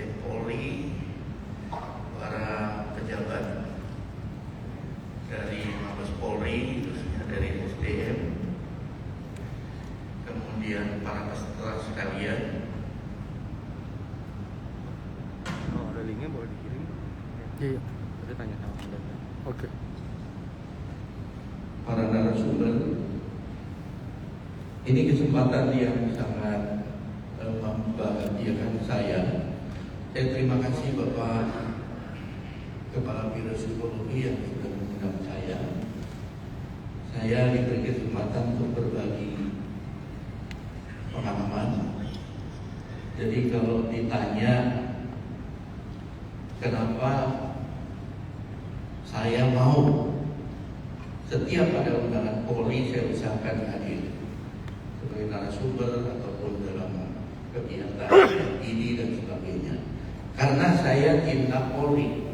oleh Polri, para pejabat dari Mabes Polri, khususnya dari SDM, kemudian para peserta sekalian. Oh, ada linknya, boleh dikirim? Iya. Tadi tanya sama Anda. Oke. Para narasumber, ini kesempatan yang sangat membahagiakan saya. Saya terima kasih Bapak Kepala Biro Psikologi yang sudah mengundang saya. Saya diberi kesempatan untuk berbagi pengalaman. Jadi kalau ditanya kenapa saya mau setiap ada undangan Polri, saya usahakan hadir sebagai narasumber ataupun dalam kegiatan ini dan sebagainya, karena saya cinta Polri.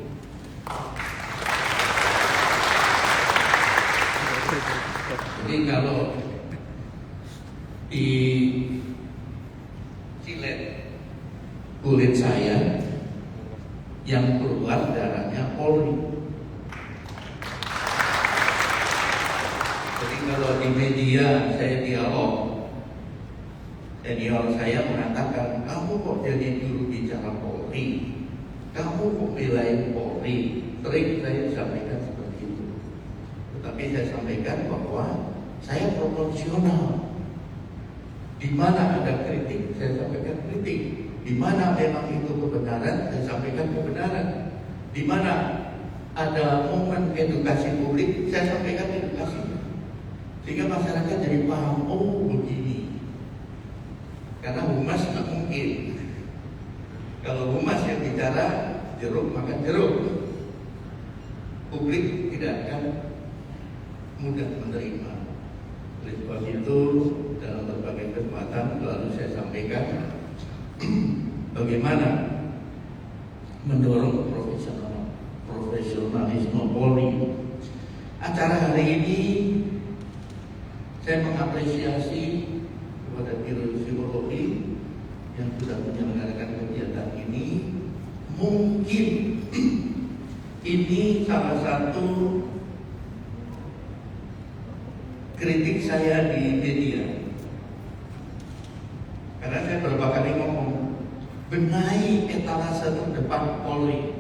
Jadi kalau di silet kulit saya yang keluar darahnya Polri. Jadi kalau di media saya dialog, senior saya mengatakan, kamu kok jadi juru bicara Polri, kamu kok belain Polri. Sering saya sampaikan seperti itu. Tetapi saya sampaikan bahwa saya proporsional. Di mana ada kritik, saya sampaikan kritik. Di mana memang itu kebenaran, saya sampaikan kebenaran. Di mana ada momen edukasi publik, saya sampaikan edukasi. Sehingga masyarakat jadi paham, oh begini. Karena humas nggak mungkin. Kalau humas yang bicara jeruk makan jeruk, publik tidak akan mudah menerima. Oleh sebab itu, dalam berbagai kesempatan selalu saya sampaikan bagaimana mendorong profesionalisme Polri. Acara hari ini saya mengapresiasi kepada Biro Psikologi yang sudah menyelenggarakan kegiatan ini. Mungkin ini salah satu kritik saya di media, karena saya beberapa kali ngomong benahi etalase terdepan Polri,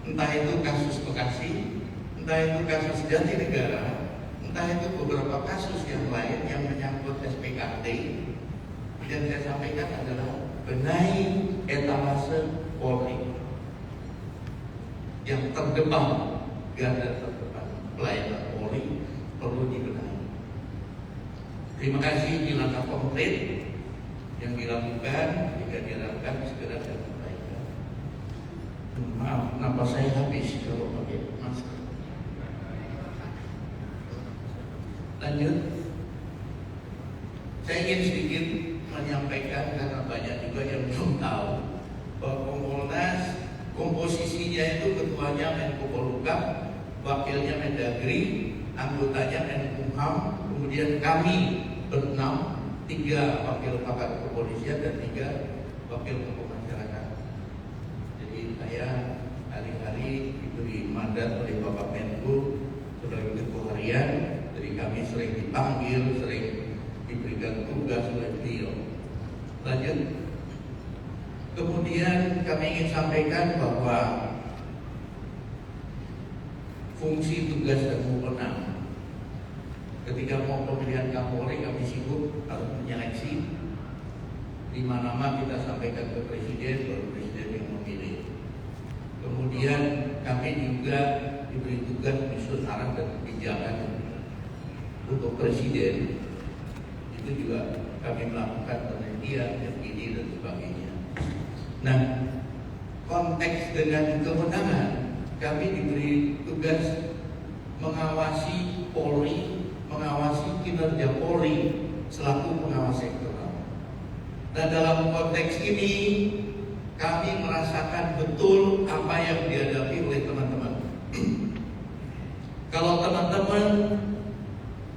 entah itu kasus Bekasi, entah itu kasus Jatinegara, entah itu beberapa kasus yang lain yang menyangkut SPKT. Yang saya sampaikan adalah benahi etalase Polri yang terdepan, garda terdepan pelayanan Polri perlu dibenahi. Terima kasih di langkah konkret yang dilakukan, jika diharapkan segera diperbaikan. Maaf, napas saya habis kalau pakai masker. Lanjut, saya ingin sedikit menyampaikan karena banyak juga yang belum tahu bahwa Kompolnas komposisinya itu ketuanya Menko Polhukam, wakilnya Mendagri, anggotanya Menkumham, kemudian kami berenam, 3 wakil pakar kepolisian dan 3 wakil tokoh masyarakat. Jadi saya hari-hari diberi mandat oleh Bapak Menko sebagai ketua harian. Jadi kami sering dipanggil, sering diberikan tugas oleh beliau. Lanjut. Kemudian kami ingin sampaikan bahwa fungsi, tugas dan wewenang ketika mau pemilihan Kapolri, kami sibuk harus menyeleksi 5 nama kita sampaikan ke Presiden, baru Presiden yang memilih. Kemudian kami juga diberi tugas menyusun arah dan kebijakan untuk Presiden. Itu juga kami melakukan penelitian, FGD dan sebagainya. Nah, konteks dengan kewenangan, kami diberi tugas mengawasi Polri, mengawasi kinerja Polri selaku pengawas sektoral. Dan dalam konteks ini, kami merasakan betul apa yang dihadapi oleh teman-teman. Kalau teman-teman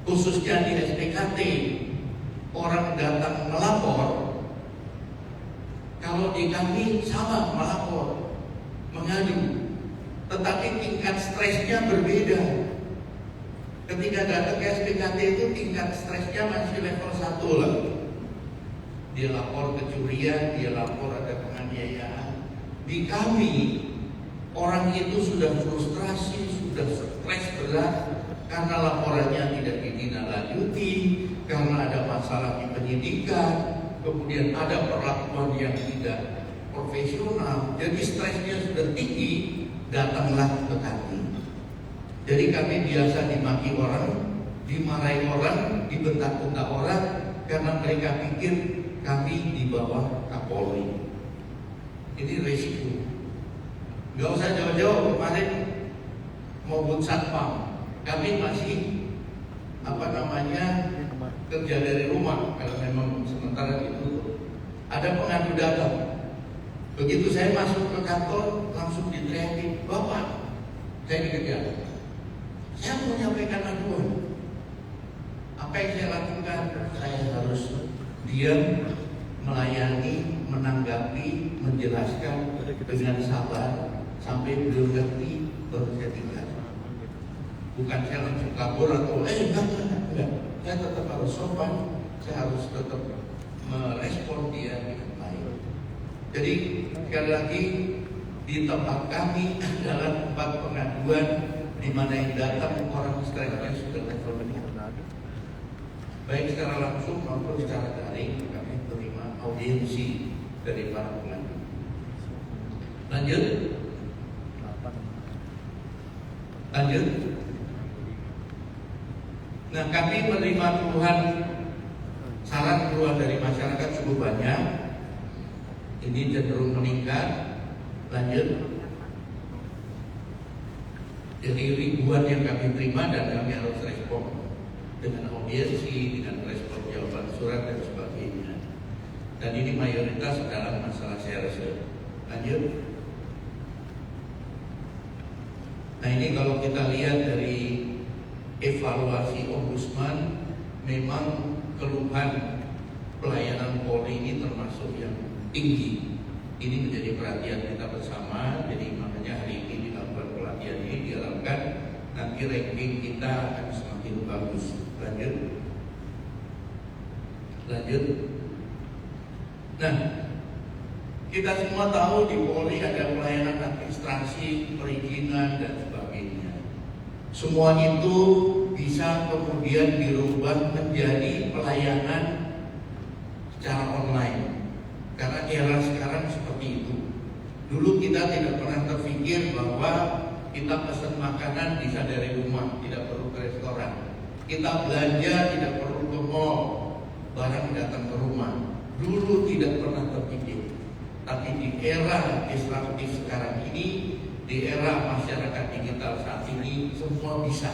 khususnya di SPKT, orang datang melapor, kalau kami sama melapor, mengadu, tetapi tingkat stresnya berbeda. Ketika datang ke SPKT itu tingkat stresnya masih level 1 lah. Dia lapor kecurian, dia lapor ada penganiayaan. Di kami, orang itu sudah frustrasi, sudah stres berat karena laporannya tidak ditindaklanjuti, karena ada masalah di penyidikan, kemudian ada perlakuan yang tidak profesional. Jadi stresnya sudah tinggi, datanglah ke kami. Jadi kami biasa dimaki orang, dimarahi orang, dibentak-bentak orang karena mereka pikir kami di bawah Kapolri. Ini resiko. Gak usah jauh-jauh, kemarin maupun satpam, kami masih kerja dari rumah kalau memang sementara itu. Ada pengadu datang. Begitu saya masuk ke kantor, langsung diteriakin, "Bapak, saya dikejar. Saya mau menyampaikan aduan." Apa yang saya lakukan? Saya harus diam, melayani, menanggapi, menjelaskan dengan sabar sampai beliau ngerti, baru saya tinggal. Bukan saya langsung kabur atau enggak. Saya tetap harus sopan, saya harus tetap merespon dia dengan baik. Jadi sekali lagi, di tempat kami adalah tempat pengaduan di mana yang datang orang stresnya sudah level meningkat. Baik secara langsung maupun secara daring, kami terima audiensi dari para pengadu. Lanjut. Nah, kami menerima keluhan, saran keluhan dari masyarakat cukup banyak. Ini cenderung meningkat. Lanjut. Jadi ribuan yang kami terima dan kami harus respon dengan audiensi, dengan respon jawaban surat dan sebagainya. Dan ini mayoritas dalam masalah serse. Lanjut. Nah, ini kalau kita lihat dari evaluasi Ombudsman, memang keluhan pelayanan Polri ini termasuk yang tinggi. Ini menjadi perhatian kita bersama. Jadi makanya hari ini dilakukan pelatihan ini, diharapkan nanti ranking kita akan semakin bagus. Lanjut. Nah, kita semua tahu di Polri ada pelayanan administrasi, perizinan dan sebagainya. Semua itu bisa kemudian dirubah menjadi pelayanan secara online. Karena era sekarang seperti itu. Dulu kita tidak pernah terpikir bahwa kita pesan makanan bisa dari rumah, tidak perlu ke restoran. Kita belanja tidak perlu ke mall, barang datang ke rumah. Dulu tidak pernah terpikir. Tapi di era disruptif sekarang ini, di era masyarakat digital saat ini, semua bisa.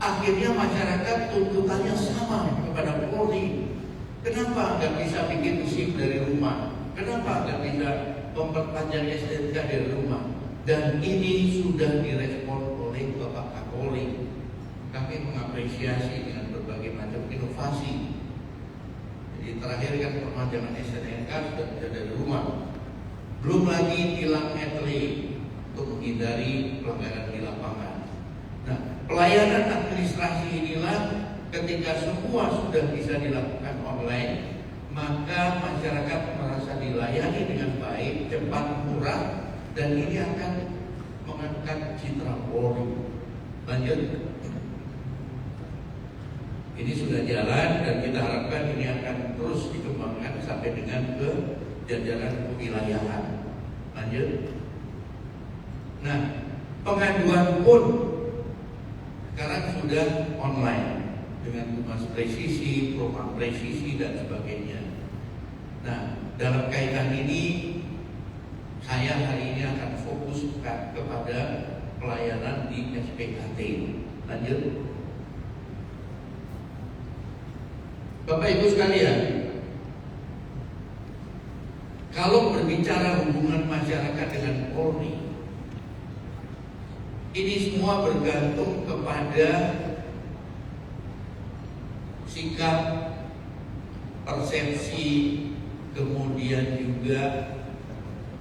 Akhirnya masyarakat tuntutannya sama kepada Polri. Kenapa nggak bisa bikin SIM dari rumah? Kenapa nggak bisa memperpanjang STNK dari rumah? Dan ini sudah direspon oleh Bapak Kapolri. Kami mengapresiasi dengan berbagai macam inovasi. Jadi terakhir kan perpanjangan STNK sudah bisa dari rumah. Belum lagi tilang etle untuk menghindari pelanggaran di lapangan. Nah, pelayanan administrasi inilah ketika semua sudah bisa dilakukan online, maka masyarakat merasa dilayani dengan baik, cepat, murah, dan ini akan mengangkat citra Polri. Lanjut. Ini sudah jalan dan kita harapkan ini akan terus dikembangkan sampai dengan ke jajaran kewilayahan. Lanjut. Nah, pengaduan pun sekarang sudah online dengan tugas presisi, program presisi dan sebagainya. Nah, dalam kaitan ini saya hari ini akan fokus kepada pelayanan di SPKT. Lanjut. Bapak Ibu sekalian, kalau berbicara hubungan masyarakat dengan Polri, ini semua bergantung kepada sikap, persepsi, kemudian juga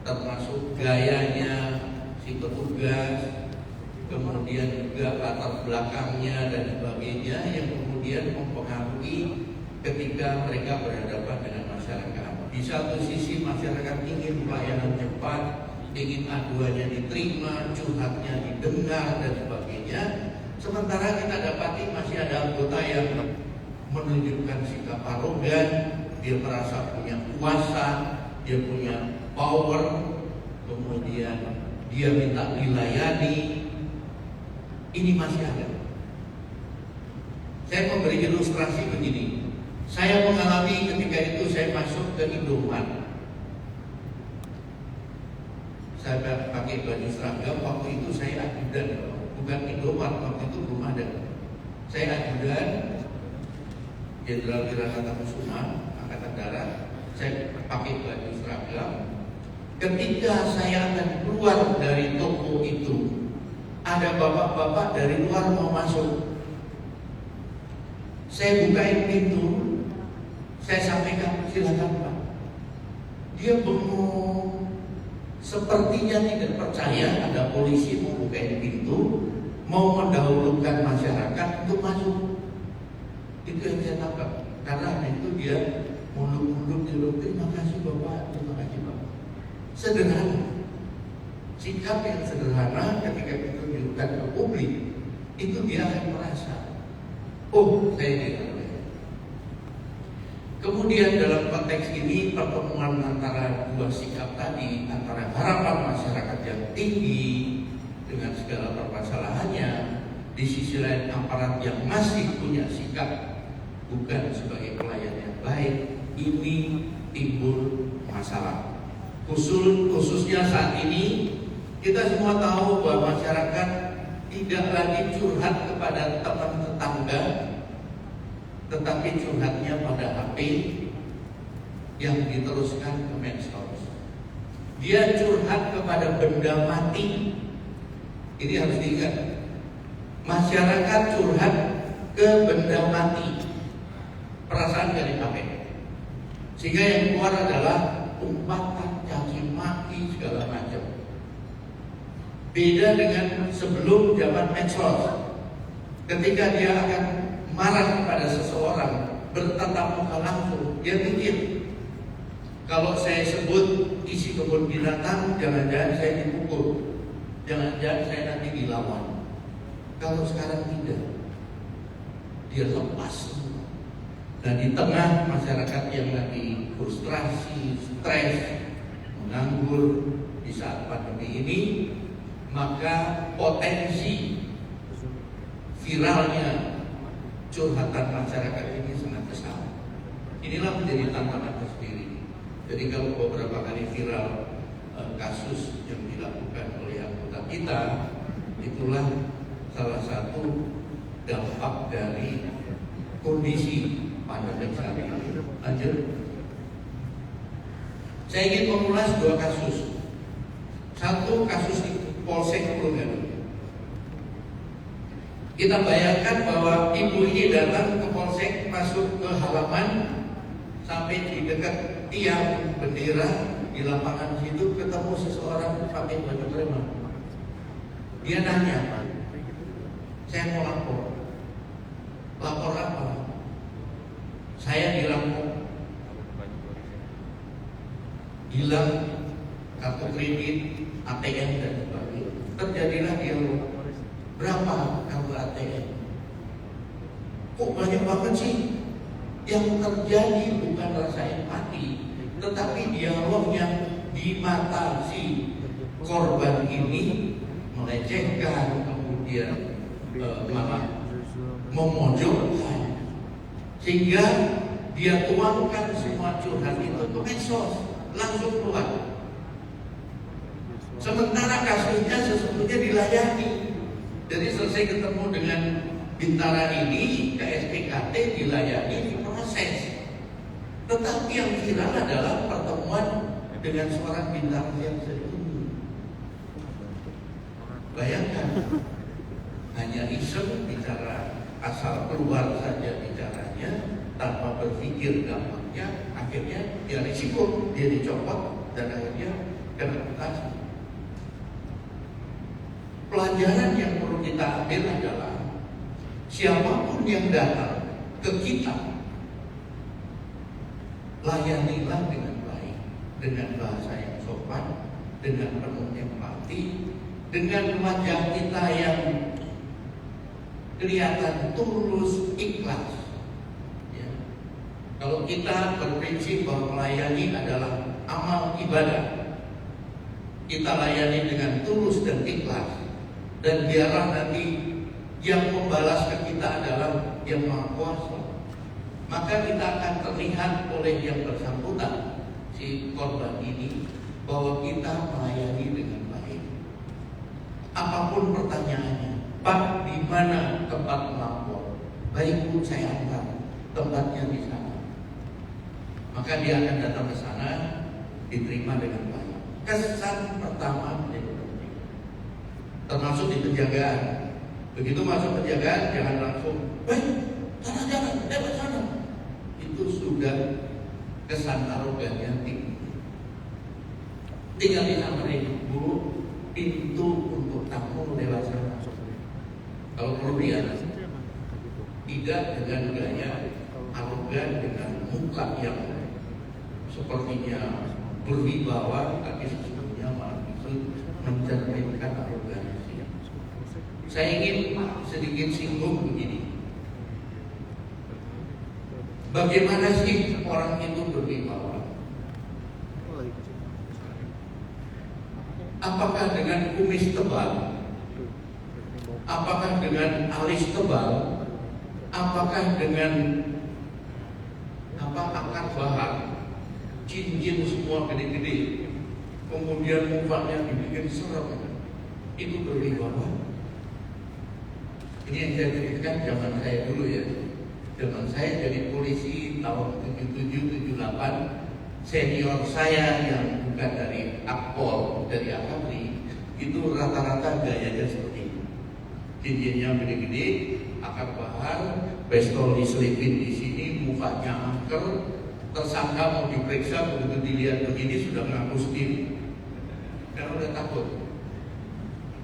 termasuk gayanya si petugas, kemudian juga latar belakangnya dan sebagainya yang kemudian mempengaruhi ketika mereka berhadapan dengan masyarakat. Di satu sisi masyarakat ingin pelayanan cepat, ingin aduannya diterima, curhatnya didengar dan sebagainya. Sementara kita dapati masih ada anggota yang menunjukkan sikap arogan, dia merasa punya kuasa, dia punya power, kemudian dia minta dilayani. Ini masih ada. Saya memberi ilustrasi begini. Saya mengalami ketika itu saya masuk ke Indomaret. Saya pakai baju seragam, waktu itu saya ajudan, bukan Indomaret, waktu itu belum ada. Saya ajudan Jenderal Wiranata Kusuma, Angkatan Darat. Saya pakai baju seragam. Ketika saya akan keluar dari toko itu, ada bapak-bapak dari luar mau masuk. Saya bukain pintu, saya sampaikan, silakan Pak. Dia bengong, sepertinya tidak percaya ada polisi mau bukain pintu, mau mendahulukan masyarakat untuk masuk. Itu yang saya tangkap. Karena itu dia mundur-mundur di luar. Terima kasih Bapak, terima kasih Bapak. Sederhana. Sikap yang sederhana ketika ditunjukkan ke publik, itu dia akan merasa, oh saya dihargai. Kemudian dalam konteks ini pertemuan antara dua sikap tadi, antara harapan masyarakat yang tinggi dengan segala permasalahannya, di sisi lain aparat yang masih punya sikap bukan sebagai pelayan yang baik, ini timbul masalah. Khususnya saat ini kita semua tahu bahwa masyarakat tidak lagi curhat kepada teman tetangga, tetapi curhatnya pada HP yang diteruskan ke medsos. Dia curhat kepada benda mati. Ini harus diingat. Masyarakat curhat ke benda mati. Perasaan dari HP. Sehingga yang keluar adalah umpatan, caci maki, segala macam. Beda dengan sebelum zaman medsos. Ketika dia akan marah kepada seseorang, bertatap muka langsung, dia pikir, kalau saya sebut isi kebun binatang, jangan-jangan saya dipukul, jangan-jangan saya nanti dilawan. Kalau sekarang tidak, dia lepas. Dan di tengah masyarakat yang lagi frustrasi, stres, menganggur di saat pandemi ini, maka potensi viralnya curhatan masyarakat ini sangat besar. Inilah menjadi tantangan tersendiri. Jadi kalau beberapa kali viral kasus yang dilakukan oleh anggota kita, itulah salah satu dampak dari kondisi pandemi saat ini. Lanjut. Saya ingin mengulas dua kasus. Satu kasus di Polsek Purworejo. Kita bayangkan bahwa ibu ini datang ke Polsek, masuk ke halaman, sampai di dekat tiang bendera di lapangan situ ketemu seseorang pakai baju preman. Dia nanya, saya mau lapor. Lapor apa? Saya dirampok, hilang kartu kredit, ATM dan sebagainya. Terjadilah dialog. Berapa kartu ATM? Kok banyak banget sih? Yang terjadi bukan rasa empati, tetapi dialog yang di mata si korban ini melecehkan, kemudian malah memojokkan, sehingga dia tuangkan semua curhat itu ke medsos, langsung keluar. Sementara kasusnya sesungguhnya dilayani. Jadi selesai ketemu dengan Bintara ini, ke SPKT dilayani, diproses. Tetapi yang viral adalah pertemuan dengan seorang Bintara yang sedih. Bayangkan, hanya iseng bicara, asal keluar saja bicaranya, tanpa berpikir dampaknya, akhirnya dia risiko, dia dicopot dan akhirnya kena mutasi. Pelajaran yang perlu kita ambil adalah siapapun yang datang ke kita, layanilah dengan baik, dengan bahasa yang sopan, dengan penuh empati, dengan wajah kita yang kelihatan tulus, ikhlas. Ya. Kalau kita berprinsip bahwa melayani adalah amal ibadah, kita layani dengan tulus dan ikhlas. Dan biarlah nanti yang membalas ke kita adalah yang Maha Kuasa. Maka kita akan terlihat oleh yang bersangkutan, si korban ini, bahwa kita melayani dengan baik. Apapun pertanyaannya, Pak, di mana tempat melapor? Baik Bu, saya antar, tempatnya di sana. Maka dia akan datang ke sana, diterima dengan baik. Kesan pertama termasuk di penjagaan. Begitu masuk penjagaan, jangan langsung, jangan, lewat sana. Itu sudah kesan arogannya tinggi. Tinggal disampaikan, Bu, pintu untuk tamu lewat sana. Kalau kemudian tidak dengan gaya arogan, dengan muka yang sepertinya berwibawa, tapi sesungguhnya malah itu mencerminkan arogansi. Saya ingin sedikit singgung begini. Bagaimana sih orang itu berwibawa? Apakah dengan kumis tebal? Apakah dengan alis tebal? Apakah dengan akar bahar, cincin semua gede-gede, kemudian mukanya dibikin serem, itu berwibawa? Ini yang saya ceritakan zaman saya dulu ya. Zaman saya jadi polisi tahun 77-78, senior saya yang bukan dari Akpol, dari Akabri, itu rata-rata gayanya seperti ini. Cincinnya gede-gede, akar bahar, pistol diselipin di sini, mukanya angker, tersangka mau diperiksa, begitu dilihat begini sudah mengaku sendiri, karena udah takut.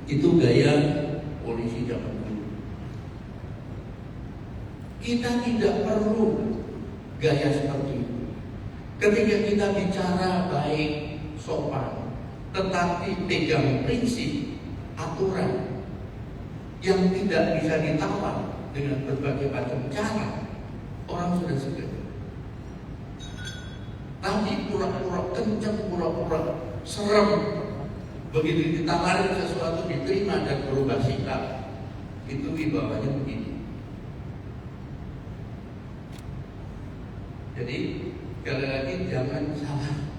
Itu gaya polisi zaman dulu. Kita tidak perlu gaya seperti itu. Ketika kita bicara baik, sopan, tetapi pegang prinsip, aturan yang tidak bisa ditawar dengan berbagai macam cara, orang sudah segan. Tapi pura-pura kencang, pura-pura serem, begitu ditawarin sesuatu diterima dan berubah sikap, itu wibawanya begini. Jadi sekali lagi jangan salah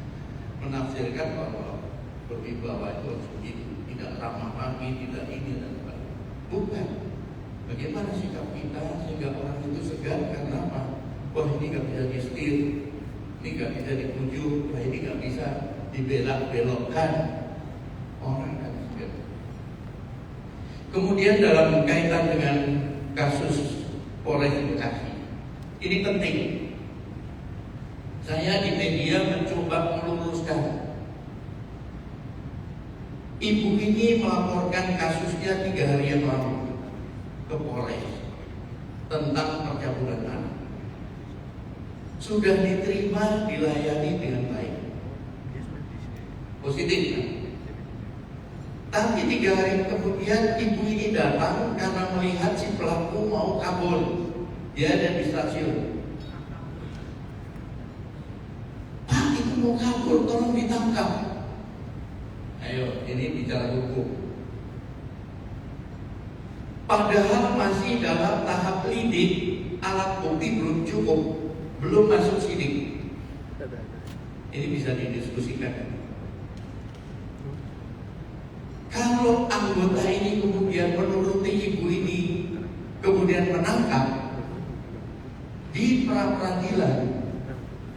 menafsirkan bahwa berwibawa itu harus begitu, tidak ramah lagi, tidak ini dan sebagainya. Bukan. Bagaimana sikap kita sehingga orang itu segan? Karena apa? Wah, ini nggak bisa disetir, ini nggak bisa dipujuk, wah ini nggak bisa dibelak-belokkan. Orang akan segan. Kemudian dalam kaitan dengan kasus Polres Bekasi, ini penting. Saya di media mencoba meluruskan. Ibu ini melaporkan kasusnya 3 hari yang lalu ke Polres tentang pencabulan anak. Sudah diterima, dilayani dengan baik, positif kan? Tapi 3 hari kemudian ibu ini datang karena melihat si pelaku mau kabur. Dia ada di stasiun. Mau kabur, tolong ditangkap. Ayo, ini bicara hukum. Padahal masih dalam tahap lidik, alat bukti belum cukup, belum masuk sidik. Ini bisa didiskusikan. Kalau anggota ini kemudian menuruti ibu ini, kemudian menangkap di pra-peradilan,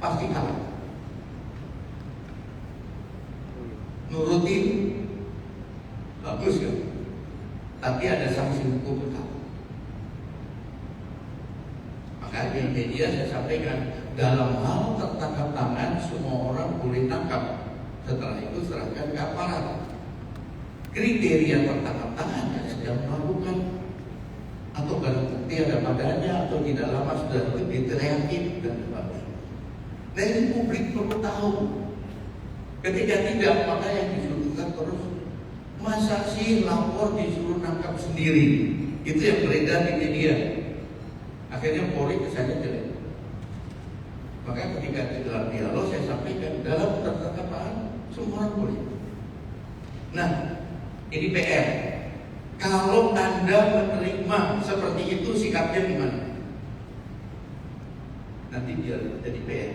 pasti kalah. Nurutin bagus kan, tapi ada sanksi hukum tetap. Maka di media saya sampaikan dalam hal tertangkap tangan semua orang boleh tangkap. Setelah itu serahkan ke aparat. Kriteria tertangkap tangan yang sedang melakukan atau barang bukti ada padanya atau tidak lama sudah diteriakin dan sebagainya. Nah ini publik perlu tahu. Ketika tidak, maka yang disuruhkan terus masa sih lapor disuruh nangkap sendiri. Itu yang beredar di media. Akhirnya Polri kesannya jelek. Maka ketika di dalam dialog saya sampaikan dalam tertangkapan semua orang boleh. Nah, ini PR. Kalau Anda menerima seperti itu sikapnya gimana? Nanti biar jadi PR.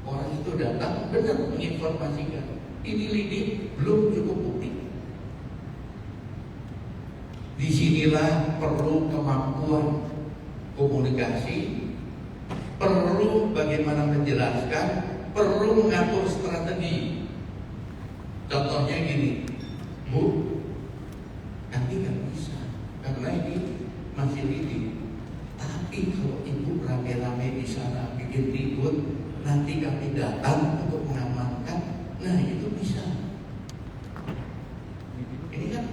Orang itu datang benar menginformasikan. Ini lidik belum cukup bukti. Disinilah perlu kemampuan komunikasi, perlu bagaimana menjelaskan, perlu mengatur strategi. Contohnya gini, Bu, nanti nggak bisa karena ini masih lidik. Tapi kalau Ibu rame-rame di sana bikin ribut, nanti kami datang untuk mengamankan. Nah itu bisa. Ini kan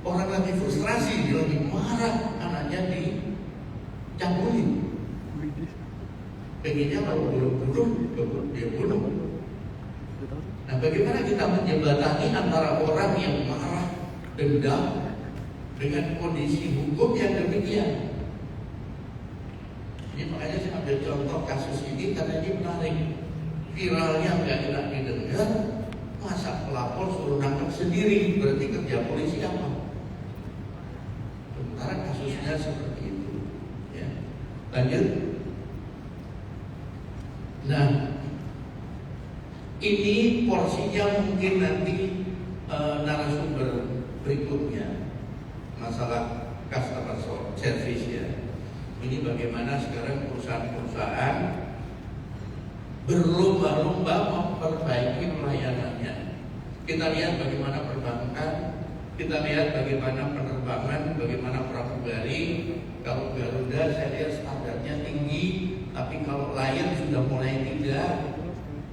orang lagi frustrasi, dia lagi marah, anaknya dicabulin. Pengennya kalau belum bunuh, dia bunuh. Nah bagaimana kita menjembatani antara orang yang marah, dendam dengan kondisi hukum yang demikian? Ini makanya saya ambil contoh kasus ini karena ini menarik. Viralnya nggak enak didengar, masa pelapor suruh nangkep sendiri, berarti kerja polisi apa? Sementara kasusnya seperti itu. Ya. Lanjut. Nah, ini porsinya mungkin nanti narasumber berikutnya masalah customer service ya. Ini bagaimana sekarang perusahaan-perusahaan berlomba-lomba memperbaiki pelayanannya. Kita lihat bagaimana perbankan, kita lihat bagaimana penerbangan, bagaimana pramugari. Kalau Garuda saya lihat standarnya tinggi, tapi kalau Lion sudah mulai tidak,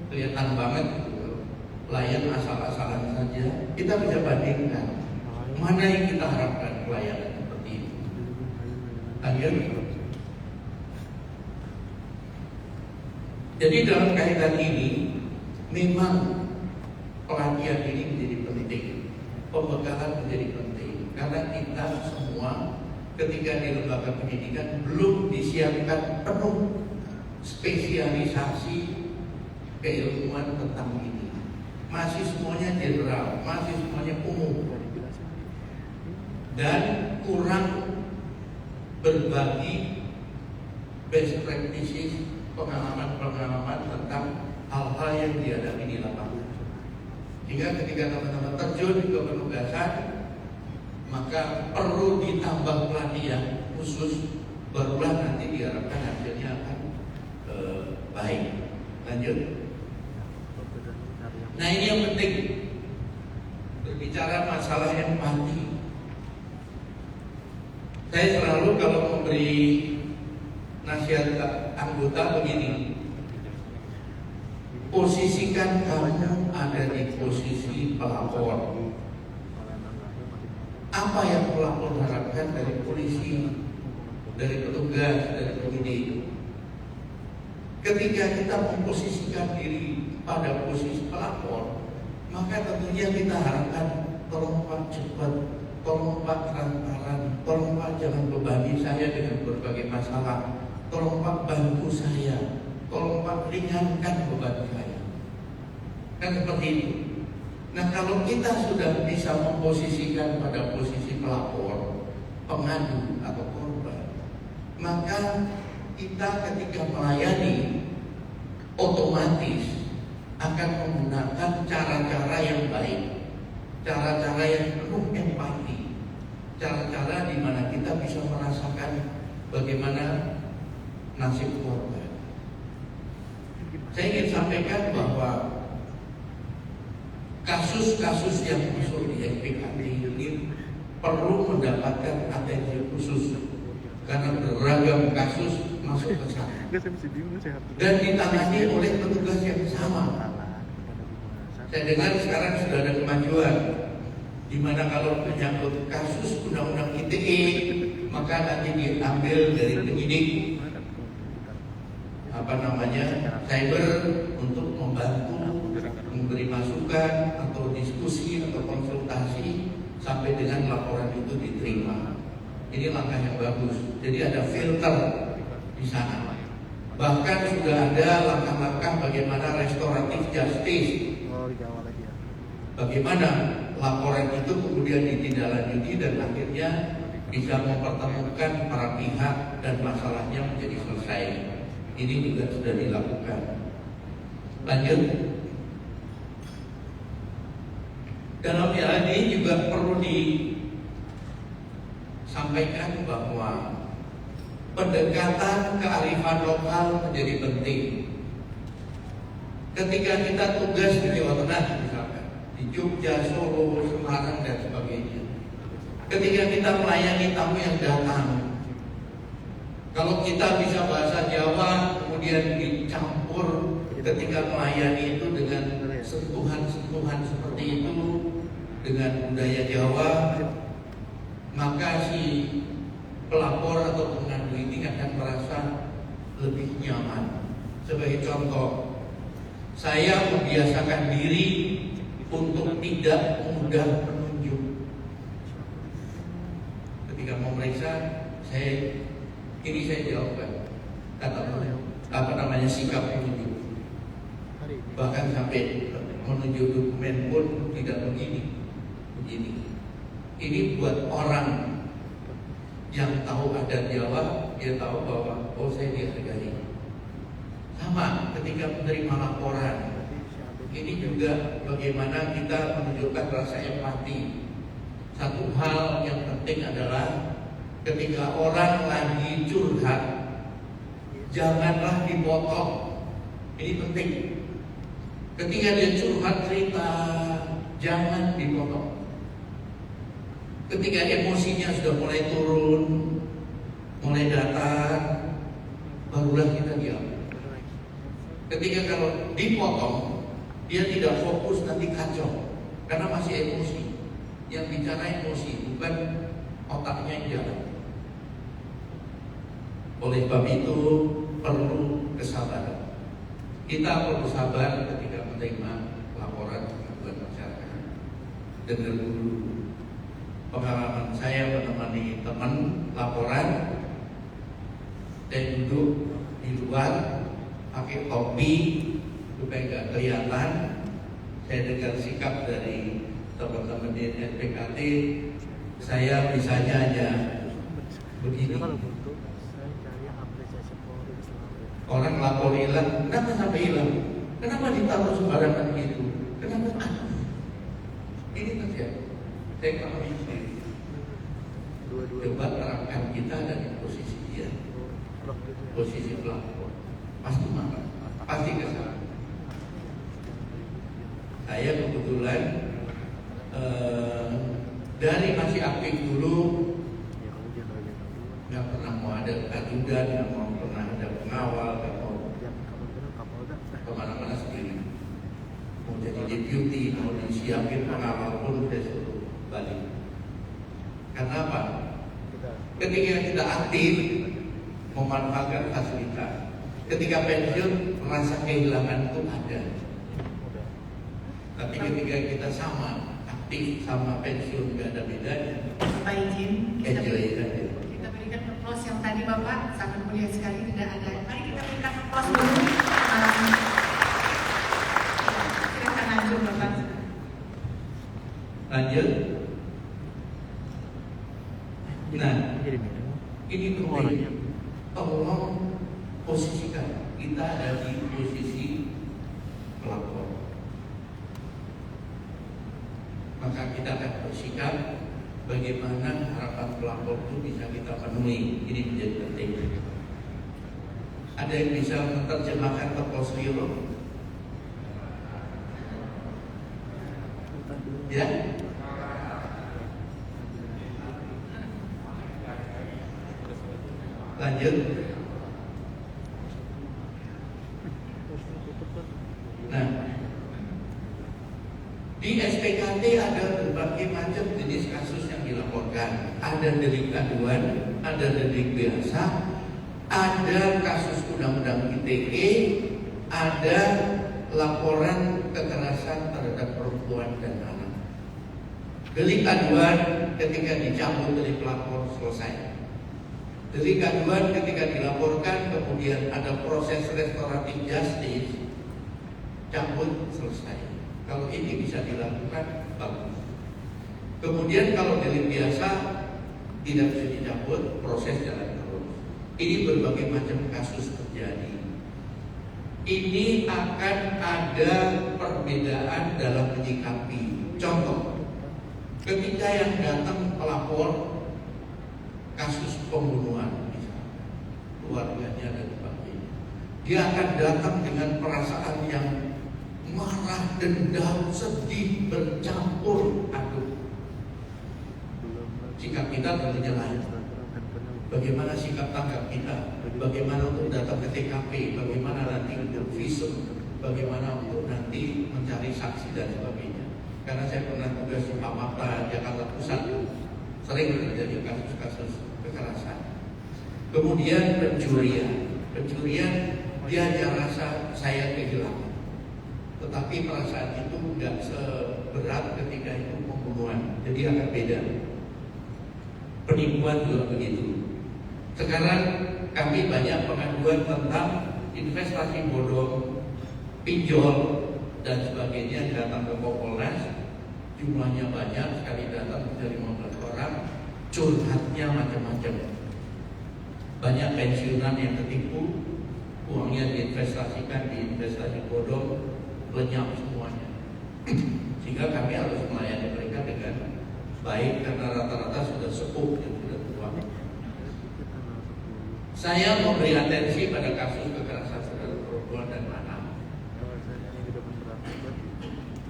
kelihatan banget gitu. Lion asal-asalan saja. Kita bisa bandingkan mana yang kita harapkan pelayanan seperti ini. Lanjut. Jadi dalam kaitan ini memang pelatihan ini menjadi penting, pembekalan menjadi penting, karena kita semua ketika di lembaga pendidikan belum disiapkan penuh spesialisasi keilmuan tentang ini. Masih semuanya general, masih semuanya umum, dan kurang berbagi best practices, pengalaman-pengalaman tentang hal-hal yang dihadapi di lapangan. Jika ketika teman-teman terjun ke penugasan, maka perlu ditambah pelatihan khusus, barulah nanti diharapkan hasilnya akan baik. Lanjut. Nah ini yang penting, berbicara masalah empati. Saya selalu kalau memberi nasihat anggota begini, posisikan kamu ada di posisi pelapor. Apa yang pelapor harapkan dari polisi, dari petugas, dari penyidik? Ketika kita memposisikan diri pada posisi pelapor, maka tentunya kita harapkan tolong Pak cepat, tolong Pak transparan, tolong Pak jangan bebani saya dengan berbagai masalah, tolong Pak bantu saya, tolong Pak ringankan beban saya. Kan seperti itu. Nah kalau kita sudah bisa memposisikan pada posisi pelapor, pengadu atau korban, maka kita ketika melayani otomatis akan menggunakan cara-cara yang baik, cara-cara yang penuh empati, cara-cara di mana kita bisa merasakan bagaimana nasib korban. Saya ingin sampaikan bahwa kasus-kasus yang muncul di SPKB ini perlu mendapatkan atensi khusus karena beragam kasus masuk ke sana Enggak, saya masih bingung saya harus. dan ditangani oleh petugas yang sama. Saya dengar sekarang sudah ada kemajuan di mana kalau menyangkut kasus undang-undang ITE maka nanti diambil dari penyidik cyber untuk membantu memberi masukan atau diskusi atau konsultasi sampai dengan laporan itu diterima. Ini langkah yang bagus. Jadi ada filter di sana. Bahkan sudah ada langkah-langkah bagaimana restoratif justice. Bagaimana laporan itu kemudian ditindaklanjuti dan akhirnya bisa mempertemukan para pihak dan masalahnya menjadi selesai. Ini juga sudah dilakukan. Lanjut. Dalam hal ini juga perlu disampaikan bahwa pendekatan kearifan lokal menjadi penting. Ketika kita tugas di Jawa Tengah misalkan, di Jogja, Solo, Semarang dan sebagainya. Ketika kita melayani tamu yang datang, kalau kita bisa bahasa Jawa kemudian dicampur ketika melayani itu dengan sentuhan-sentuhan seperti itu dengan budaya Jawa, maka si pelapor atau pengadu ini akan merasa lebih nyaman. Sebagai contoh, saya membiasakan diri untuk tidak mudah menunjuk. Ketika mau meriksa, saya jawabkan sikap menunjuk. Bahkan sampai menunjuk dokumen pun tidak begini. Ini buat orang yang tahu adat Jawa, dia tahu bahwa saya dihargai. Sama ketika menerima laporan, ini juga bagaimana kita menunjukkan rasa empati. Satu hal yang penting adalah ketika orang lagi curhat, janganlah dipotong. Ini penting. Ketika dia curhat cerita, jangan dipotong. Ketika emosinya sudah mulai turun, mulai datar, barulah kita diam. Ketika kalau dipotong, dia tidak fokus, nanti kacau karena masih emosi. Yang bicara emosi, bukan otaknya yang jalan. Oleh sebab itu perlu kesabaran. Kita perlu sabar ketika menerima laporan pengaduan masyarakat. Dengar dulu. Pengalaman saya menemani teman laporan, saya duduk di luar pakai topi supaya nggak kelihatan. Saya dengar sikap dari teman-teman di SPKT, saya misalnya hanya begini. Orang lapor hilang, kenapa sampai hilang? Kenapa ditaruh sembarangan gitu? Kenapa? Ini terjadi. Saya kami coba terapkan kita ada di posisi dia, posisi pelapor, pasti marah, pasti kesal. Saya kebetulan dari masih aktif dulu, nggak pernah mau ada ajudan, nggak mau pernah ada pengawal, nggak mau kemana-mana sendiri. Mau jadi deputi, mau disiapin pengawal pun udah suruh balik. Karena apa? Ketika kita aktif memanfaatkan fasilitas, ketika pensiun merasa kehilangan itu ada. Tapi ketika kita sama aktif sama pensiun nggak ada bedanya. Pak izin, Enjoy saja. kita berikan applause yang tadi Bapak sangat mulia sekali, tidak ada. Mari kita berikan applause dulu. Silakan lanjut Bapak. Lanjut. Nah, ini penting. Tolong posisikan kita ada di posisi pelapor. Maka kita akan bersikap bagaimana harapan pelapor itu bisa kita penuhi. Ini menjadi penting. Ada yang bisa menerjemahkan Tokosliro? Ya? Lanjut. Di SPKT ada berbagai macam jenis kasus yang dilaporkan. Ada delik aduan, ada delik biasa, ada kasus undang-undang ITE, ada laporan kekerasan terhadap perempuan dan anak. Delik aduan ketika dicabut dari pelapor selesai. Delik aduan ketika dilaporkan kemudian ada proses restoratif justice, cabut selesai. Kalau ini bisa dilakukan, bagus. Kemudian kalau delik biasa tidak bisa dicabut, proses jalan terus. Ini berbagai macam kasus terjadi. Ini akan ada perbedaan dalam menyikapi. Contoh, ketika yang datang pelapor kasus pembunuhan, misalnya keluarganya dan sebagainya, dia akan datang dengan perasaan yang marah, dendam, sedih, bercampur aduk. Sikap kita tentunya lain. Bagaimana sikap tanggap kita? Bagaimana untuk datang ke TKP? Bagaimana nanti untuk visum? Bagaimana untuk nanti mencari saksi dan sebagainya? Karena saya pernah tugas di Pamapta, Jakarta Pusat, sering terjadi kasus-kasus kekerasan. Kemudian pencurian dia hanya rasa saya kehilangan. Tetapi perasaan itu tidak seberat ketika itu pembunuhan. Jadi akan beda. Penipuan juga begitu. Sekarang kami banyak pengaduan tentang investasi bodong, pinjol dan sebagainya datang ke Kompolnas. Jumlahnya banyak, sekali datang dari 15 orang, curhatnya macam-macam. Banyak pensiunan yang ketipu, uangnya diinvestasikan di investasi bodong, lenyap semuanya. Sehingga kami harus melayani mereka dengan baik karena rata-rata sudah sepuh dan sudah tua. Saya memberi atensi pada kasus kekerasan terhadap perempuan dan anak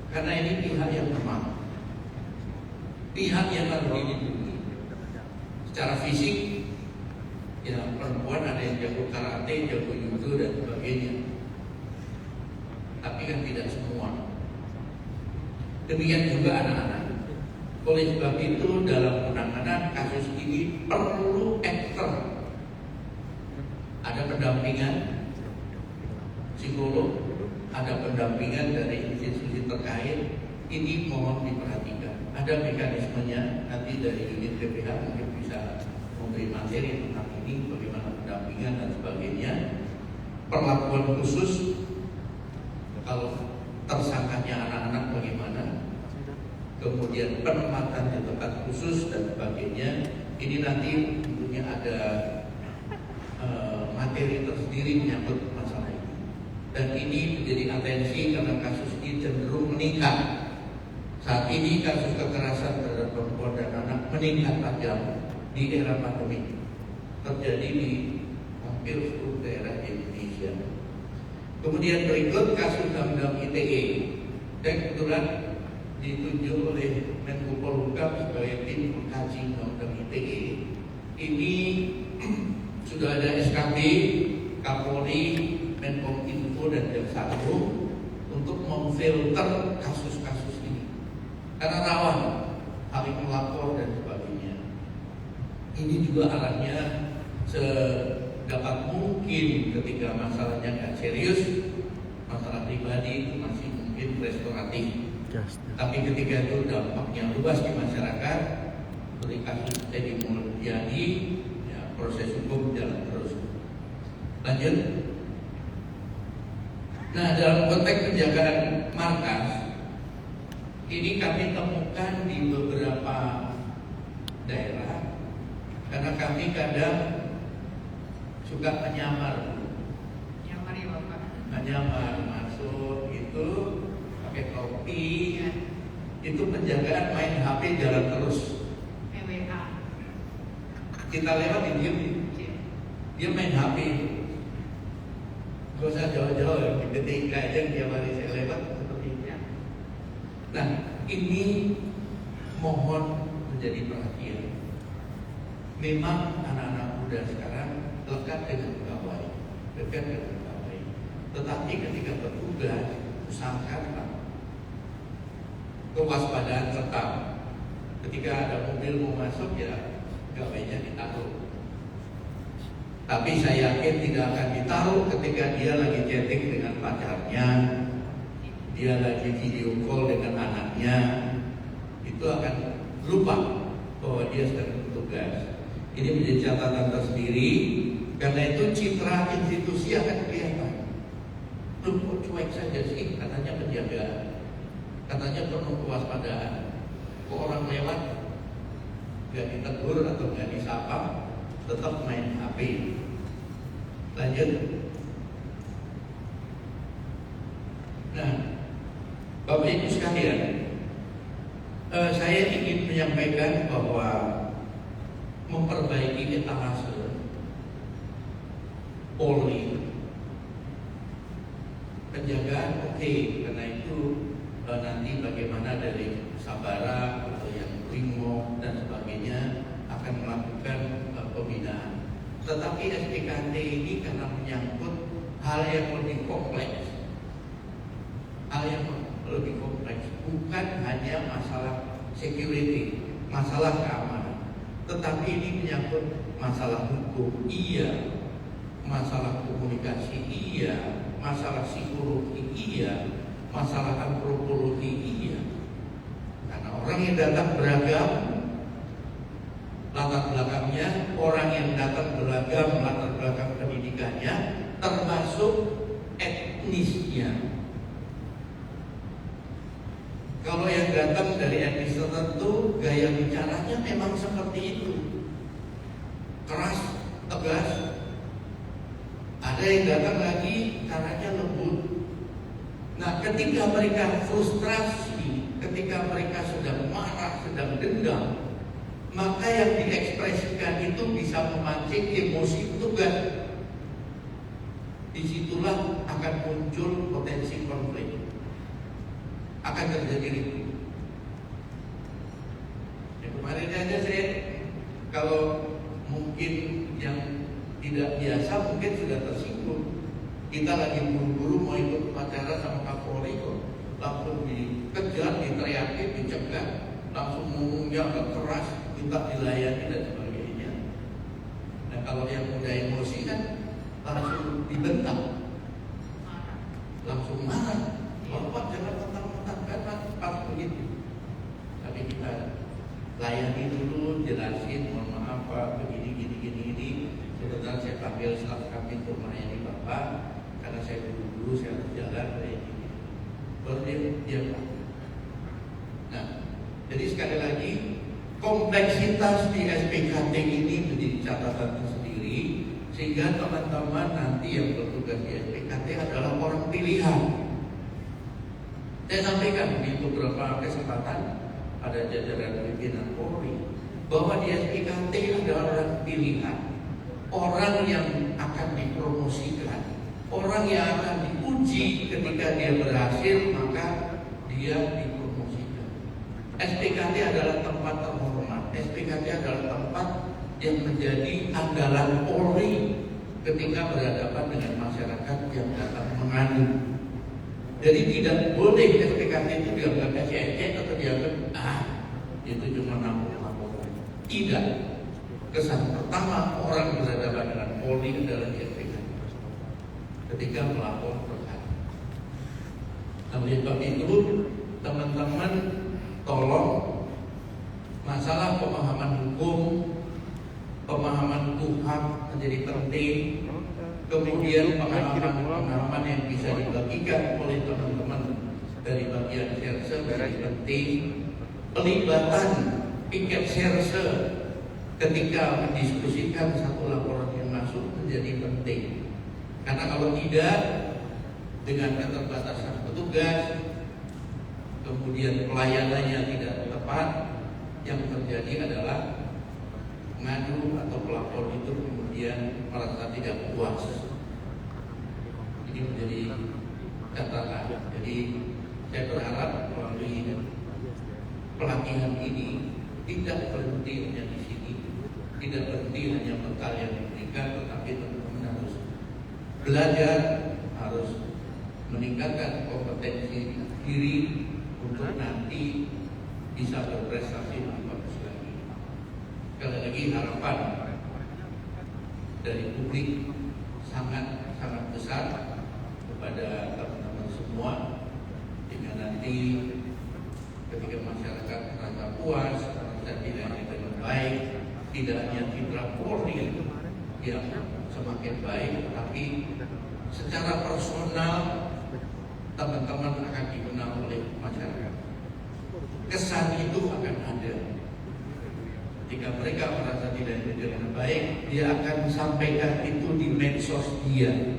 karena ini pihak yang lemah, pihak yang harus dilindungi secara fisik. Ya, perempuan ada yang jago karate, jago judo dan sebagainya. Tapi kan tidak semua. Demikian juga anak-anak. Oleh sebab itu dalam penanganan kasus ini perlu ekstra. Ada pendampingan psikolog, ada pendampingan dari institusi terkait. Ini mohon diperhatikan. Ada mekanismenya, nanti dari unit PPH mungkin bisa memberi materi tentang ini, bagaimana pendampingan dan sebagainya. Perlakuan khusus kalau tersangkanya anak-anak bagaimana, kemudian penempatan di tempat khusus dan sebagainya. Ini nanti tentunya ada materi tersendiri menyangkut masalah ini. Dan ini menjadi atensi karena kasus ini cenderung meningkat. Saat ini kasus kekerasan terhadap perempuan dan anak meningkat tajam di era pandemi. Terjadi di hampir seluruh daerah di Indonesia. Kemudian berikut kasus undang-undang ITE. Dan kebetulan ditunjuk oleh Menko Polhukam sebagai tim pengkaji undang-undang ITE. Ini sudah ada SKB, Kapolri, Menkominfo dan Jaksa Agung untuk memfilter kasus-kasus ini. Karena rawan, saling melapor dan sebagainya. Ini juga arahnya sedapat mungkin ketika masalahnya nggak serius, masalah pribadi itu masih mungkin restoratif. Tapi ketika itu dampaknya luas di masyarakat, seperti kasus Teddy Mulyadi, ya, proses hukum jalan terus. Lanjut. Nah, dalam konteks penjagaan markas, ini kami temukan di beberapa daerah, karena kami kadang suka menyamar. Nyamar ya Bapak. Menyamar masuk itu pakai topi, itu penjagaan main HP jalan terus. PWA. Kita lewat dia main HP. Gak usah jauh-jauh, ketika aja dia mari saya lewat seperti itu. Nah, ini mohon menjadi perhatian. Memang anak-anak muda sekarang lekat dengan pegawai, dekat dengan pegawai. Tetapi ketika bertugas, usahakan keadaan tetap. Ketika ada mobil mau masuk ya gawainya ditaruh. Tapi saya yakin tidak akan ditaruh ketika dia lagi chatting dengan pacarnya, dia lagi video call dengan anaknya. Itu akan lupa bahwa dia sedang bertugas. Ini menjadi catatan tersendiri. Karena itu citra institusi akan kelihatan. Loh, kok cuek saja sih? Katanya penjagaan, katanya penuh kewaspadaan. Kok orang lewat gak ditegur atau gak disapa, tetap main HP. Lanjut. Nah, Bapak Ibu sekalian, saya ingin menyampaikan bahwa memperbaiki etalase Polri, penjagaan oke, karena itu nanti bagaimana dari Sabara atau yang Brimob dan sebagainya akan melakukan pembinaan. Tetapi SPKT ini karena menyangkut hal yang lebih kompleks, bukan hanya masalah security, masalah keamanan, tetapi ini menyangkut masalah hukum, iya, masalah komunikasi, iya, masalah psikologi, iya, masalah antropologi, iya. Karena orang yang datang beragam latar belakangnya, orang yang datang beragam latar belakang pendidikannya, termasuk etnisnya. Kalau yang datang dari etnis tertentu, gaya bicaranya memang seperti itu, keras, tegas. Ada yang datang lagi caranya lembut. Nah, ketika mereka frustrasi, ketika mereka sedang marah, sedang dendam, maka yang diekspresikan itu bisa memancing emosi petugas. Disitulah akan muncul potensi konflik, akan terjadi ribut. Yang kemarin aja saya, kalau mungkin yang tidak biasa mungkin sudah tersinggung. Kita lagi buru-buru mau ikut upacara sama Kapolri kok, langsung dikejar, diteriakin, dicegah, langsung ngomongnya agak keras, minta dilayani dan sebagainya. Nah, kalau yang mudah emosi kan langsung dibentak, langsung marah. Bapak jangan mentang-mentang karena pas begitu. Tapi kita layani dulu, jelasin, mohon maaf Pak, begini. Sebentar saya panggil staf kami untuk melayani Bapak, karena saya buru-buru, saya harus jalan kayak gini. Baru dia Pak. Nah, jadi sekali lagi, kompleksitas di SPKT ini menjadi catatan tersendiri, sehingga teman-teman nanti yang bertugas di SPKT adalah orang pilihan. Saya sampaikan di beberapa kesempatan pada jajaran pimpinan Polri bahwa di SPKT adalah orang pilihan, orang yang akan dipromosikan, orang yang akan diuji. Ketika dia berhasil maka dia dipromosikan. SPKT adalah tempat terhormat. SPKT adalah tempat yang menjadi andalan Polri ketika berhadapan dengan masyarakat yang datang mengadu. Jadi tidak boleh SPKT itu dianggap ecek-ecek atau dianggap itu cuma nampung-nampung. Tidak. Kesan pertama orang berhadapan dengan Polri adalah SPKT ketika melapor perkara. Oleh sebab itu, teman-teman tolong masalah pemahaman hukum, pemahaman Tuhan menjadi penting. Kemudian pengalaman yang bisa dibagikan oleh teman-teman dari bagian serse menjadi penting. Pelibatan piket serse ketika mendiskusikan satu laporan yang masuk menjadi penting. Karena kalau tidak, dengan keterbatasan petugas, kemudian pelayanannya tidak tepat, yang terjadi adalah pengadu atau pelapor itu kemudian merasa tidak puas. Ini menjadi catatan. Jadi saya berharap melalui pelatihan ini tidak berhenti hanya di sini, tidak berhenti hanya bekal yang diberikan, tetapi teman-teman harus belajar, harus meningkatkan kompetensi diri untuk nanti bisa berprestasi lebih bagus lagi. Sekali lagi harapan dari publik sangat besar kepada teman-teman semua, hingga nanti ketika masyarakat merasa puas, merasa dinilai dengan baik, tidak hanya citra Polri yang semakin baik, tapi secara personal teman-teman akan dikenal oleh masyarakat. Kesan itu akan ada. Ketika mereka merasa tidak dengan baik, dia akan sampaikan itu di medsos dia,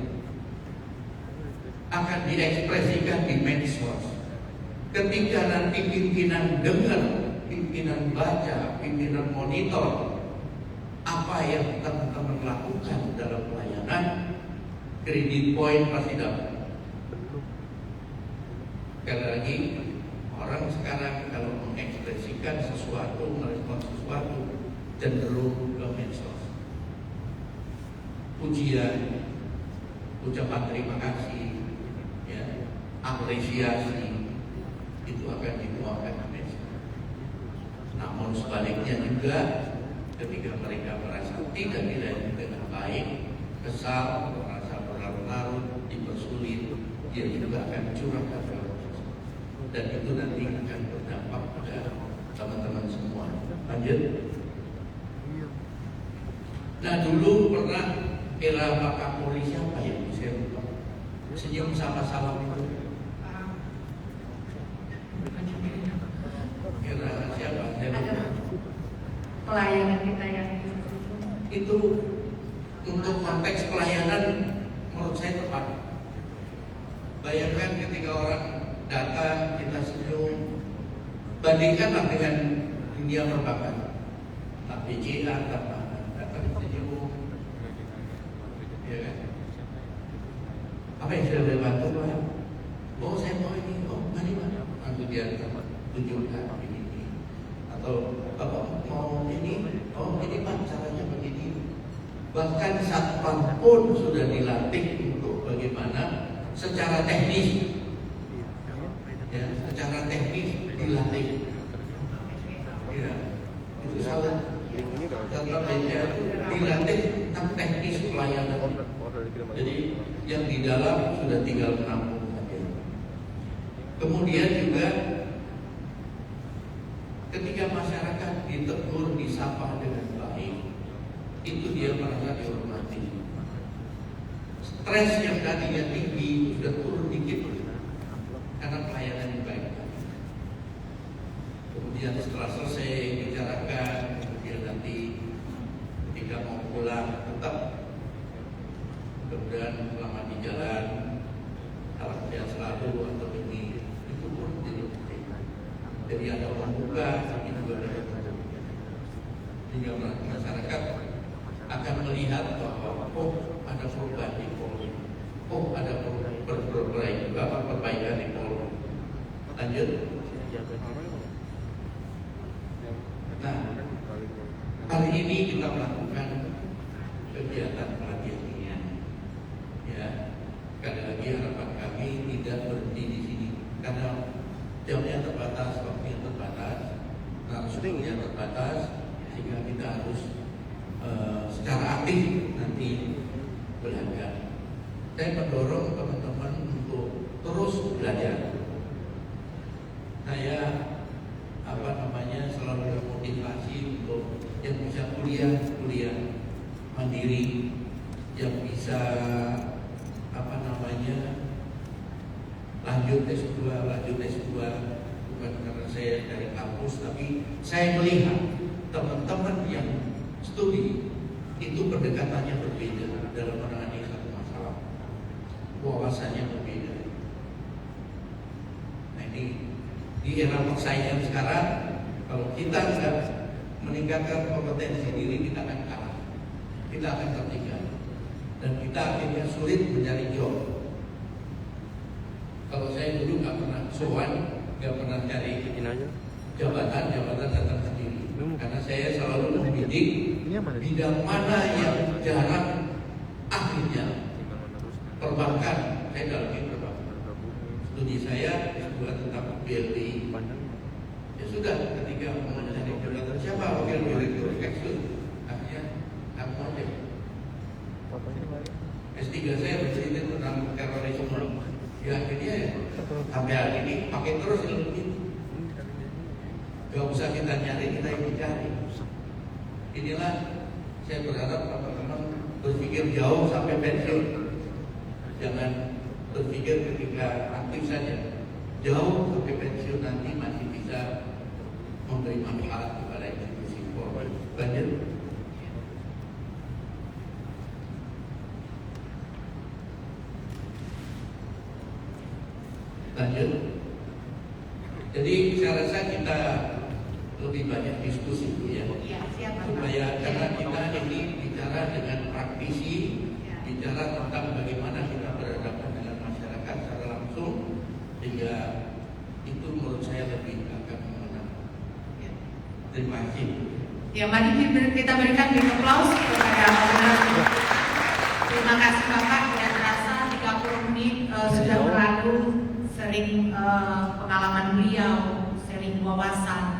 akan diekspresikan di medsos. Ketika nanti pimpinan dengar, pimpinan baca, pimpinan monitor apa yang teman-teman lakukan dalam pelayanan, kredit poin pasti dapat. Sekali lagi, orang sekarang kalau mengekspresikan sesuatu, merespon sesuatu, cenderung ke medsos. Pujian, ucapan terima kasih, ya, apresiasi, itu akan dituangkan ke medsos. Namun sebaliknya juga, ketika mereka merasa tidak dilayani dengan baik, kesal, merasa berlarut-larut, dipersulit, dia juga akan curahkan ke medsos. Dan itu nanti akan berdampak pada teman-teman semua. Lanjut. Nah, dulu pernah era Pak Kapolri siapa yang bisa lupa? Senyum sama salam itu. Era siapa? Ada pelayanan kita yang itu untuk konteks pelayanan menurut saya tepat. Bayangkan ketika orang datang, kita senyum, bandingkanlah dengan dunia perbankan. Tak BCA, tak datang senyum, ya kan? Apa yang sudah dibantu Pak? Oh saya mau ini, oh mari mana? Lalu dia tunjukkan ini. Atau Bapak mau ini, oh ini Pak caranya begini. Bahkan satpam pun sudah dilatih untuk bagaimana secara teknis, ya, secara teknis dilatih. Ya, itu salah. Satpam itu dilatih tentang teknis pelayanan. Jadi yang di dalam sudah tinggal menampung saja. Kemudian juga ketika masyarakat ditegur, disapa dengan baik, itu dia merasa dihormati. Stres yang tadinya tinggi sudah turun dikit karena pelayanan yang baik. Kemudian setelah selesai bicarakan, kemudian nanti ketika mau pulang tetap mudah-mudahan selama di jalan salam sehat selalu atau ini itu pun jadi penting. Jadi ada membuka, tapi juga ada membuka. Hingga masyarakat akan melihat bahwa oh ada perubahan di Polri, oh ada perbaikan di Polri. Lanjut. Nah, hari ini kita melakukan kegiatan pelatihan ini, ya. Sekali lagi harapan kami tidak berhenti di sini karena jamnya terbatas, waktunya terbatas, narasumbernya terbatas, sehingga kita harus secara aktif nanti belajar. Saya mendorong teman-teman untuk terus belajar. Saya selalu memotivasi untuk yang bisa kuliah mandiri, yang bisa lanjut S2 bukan karena saya dari kampus, tapi saya melihat teman-teman yang studi itu pendekatannya berbeda dalam menangani satu masalah, wawasannya berbeda. Nah ini di era persaingan sekarang, kalau kita tidak meningkatkan kompetensi diri, kita akan kalah, kita akan tertinggal, dan kita akhirnya sulit mencari job. Kalau saya dulu nggak pernah sowan, nggak pernah cari jabatan datang sendiri, karena saya selalu membidik bidang mana yang jarang akhirnya perbankan. Saya dalami perbankan. Studi saya juga tentang BLI, Ya sudah, ketika mengenai direktur, siapa wakil direktur Eksus? Akhirnya aku aja. Fotonya mana? S3 saya bercerita tentang terorisme. Ya akhirnya ya, sampai hari ini pakai terus ilmu itu. Gak usah kita nyari, kita yang cari. Inilah saya berharap teman-teman berpikir jauh sampai pensiun. Jangan berpikir ketika aktif saja. Jauh sampai pensiun nanti masih bisa memberi manfaat kepada institusi Polri. Lanjut. Lanjut. Jadi saya rasa kita lebih banyak diskusi ya. Iya, siap Bapak. Supaya karena kita ini bicara dengan praktisi, Ya. bicara tentang bagaimana kita berhadapan dengan masyarakat secara langsung, sehingga itu menurut saya lebih akan mengenal. Ya. Terima kasih. Ya, mari kita berikan big applause kepada Bapak. Terima kasih Bapak. Tidak terasa 30 menit sudah berlalu. Sering pengalaman beliau, sering wawasan.